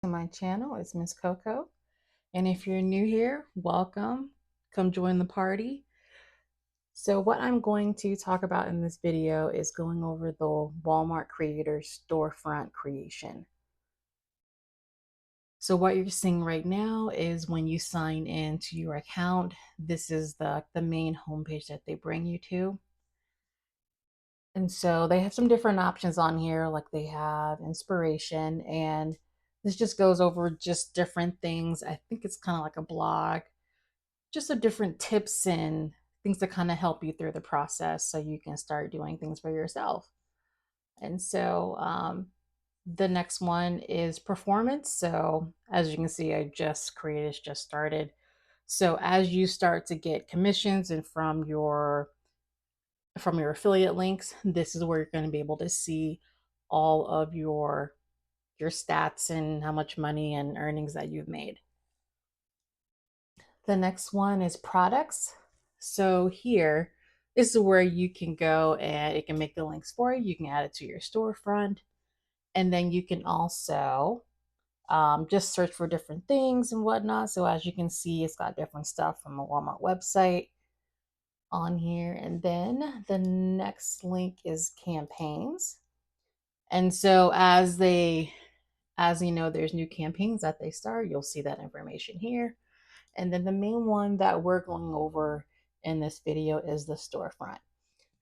To my channel. It's Miss Coco, and if you're new here, welcome. Come join the party. So what I'm going to talk about in this video is going over the Walmart Creator Storefront creation. So what you're seeing right now is when you sign into your account, this is the main homepage that they bring you to. And so they have some different options on here, like they have inspiration, and this just goes over just different things. I think it's kind of like a blog, just a different tips and things to kind of help you through the process so you can start doing things for yourself. And so the next one is performance. So as you can see, I just created, just started. So as you start to get commissions and from your affiliate links, this is where you're going to be able to see all of your stats and how much money and earnings that you've made. The next one is products. So here, this is where you can go and it can make the links for you. You can add it to your storefront. And then you can also just search for different things and whatnot. So as you can see, it's got different stuff from the Walmart website on here. And then the next link is campaigns. And so as you know, there's new campaigns that they start, you'll see that information here. And then the main one that we're going over in this video is the storefront.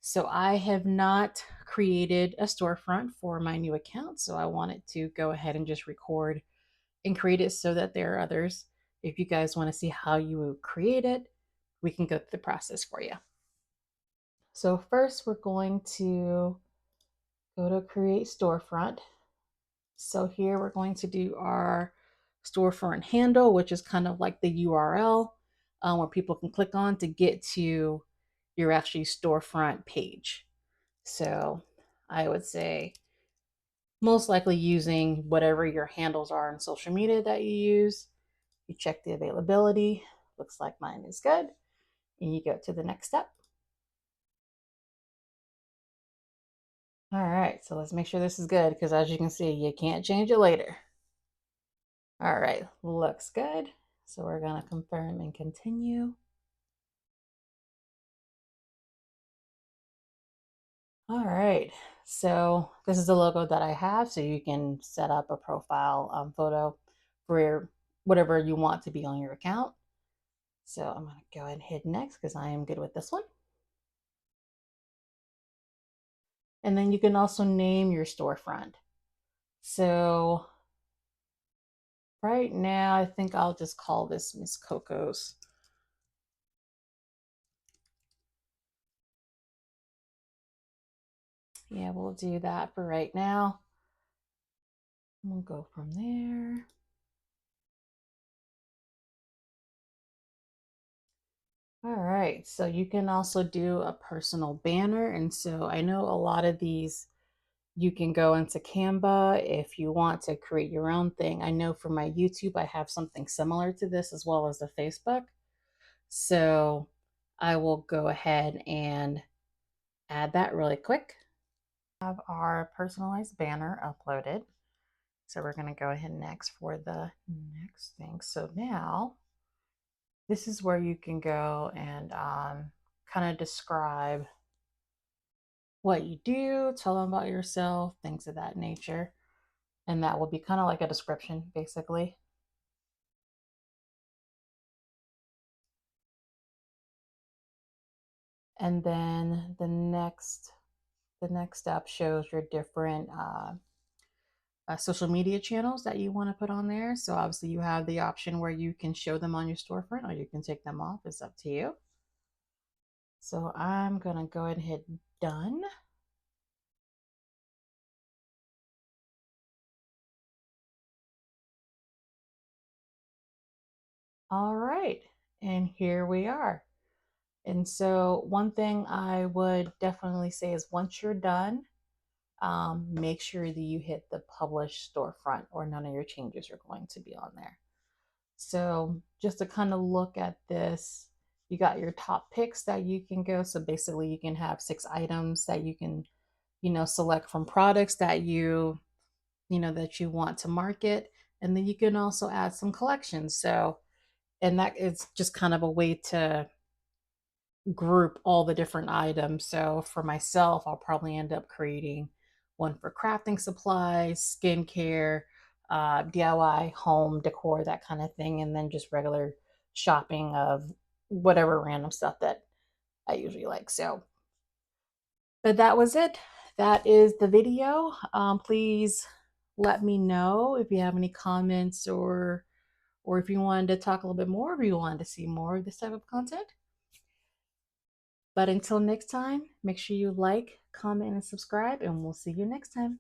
So I have not created a storefront for my new account, so I wanted to go ahead and just record and create it so that there are others. If you guys want to see how you would create it, we can go through the process for you. So first we're going to go to create storefront. So here we're going to do our storefront handle, which is kind of like the URL where people can click on to get to your actually storefront page. So I would say most likely using whatever your handles are in social media that you use. You check the availability. Looks like mine is good. And you go to the next step. All right, so let's make sure this is good because as you can see, you can't change it later. All right, looks good. So we're gonna confirm and continue. All right, so this is the logo that I have, so you can set up a profile photo for whatever you want to be on your account. So I'm gonna go ahead and hit next because I am good with this one. And then you can also name your storefront. So right now, I think I'll just call this Miss Coco's. Yeah, we'll do that for right now. We'll go from there. All right, so you can also do a personal banner. And so I know a lot of these, you can go into Canva if you want to create your own thing. I know for my YouTube, I have something similar to this as well as the Facebook. So I will go ahead and add that really quick. Have our personalized banner uploaded. So we're going to go ahead next for the next thing. So now this is where you can go and kind of describe what you do, tell them about yourself, things of that nature. And that will be kind of like a description, basically. And then the next step shows your different social media channels that you want to put on there. So obviously you have the option where you can show them on your storefront or you can take them off. It's up to you. So I'm going to go ahead and hit done. All right, and here we are. And so one thing I would definitely say is once you're done, make sure that you hit the publish storefront or none of your changes are going to be on there. So just to kind of look at this, you got your top picks that you can go. So basically you can have 6 items that you can, select from products that that you want to market. And then you can also add some collections. So, and that is just kind of a way to group all the different items. So for myself, I'll probably end up creating one for crafting supplies, skincare, DIY, home decor, that kind of thing, and then just regular shopping of whatever random stuff that I usually like. So, but that was it. That is the video. Please let me know if you have any comments, or if you wanted to talk a little bit more, or if you wanted to see more of this type of content. But until next time, make sure you like, comment, and subscribe, and we'll see you next time.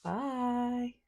Bye.